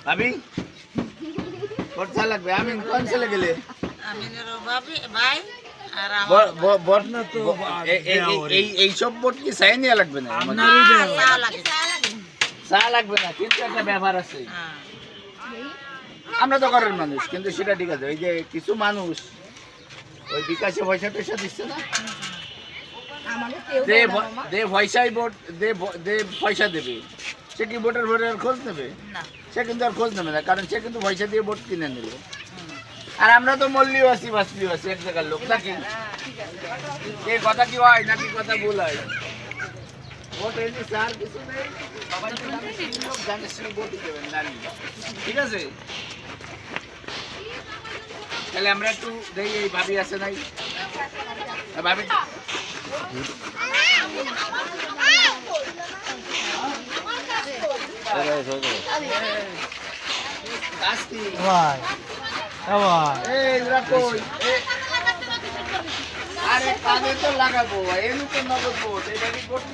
ভাবি কোথা লাগবে? আমি কোন ছেলে গেলে বট না তো এই সব বট কি চাই নিয়ে লাগবে না? চা লাগবে না, কিন্তু একটা ব্যাপার আছে। আমরা তো ঘরের মানুষ, কিন্তু সেটা ঠিক আছে। ওই যে কিছু মানুষ ওই বিকাশে পয়সা টয়সা দিচ্ছে না, দে পয়সাই ভোট দে পয়সা দেবে, সে কি ভোটের ভোটের খোঁজ নেবে? সে কিন্তু আর খোঁজ নেবে না, কারণ সে কিন্তু পয়সা দিয়ে ভোট কিনে নিল। আর আমরা তো মল্লিও আছি, বাঁচলিও আছি, এক জায়গার লোক নাকি? এই কথা কি হয় নাকি কথা ভুল হয়? ভোট এনে স্যার কিছু নেই, সবাই জানে সে ভোট দেবেন জানি, ঠিক আছে? তাহলে আমরা একটু দেখি এই ভাবি আছে নাই, ভাবি আরে কানে তো লাগাবো, এমনি তো নগদ ভোট।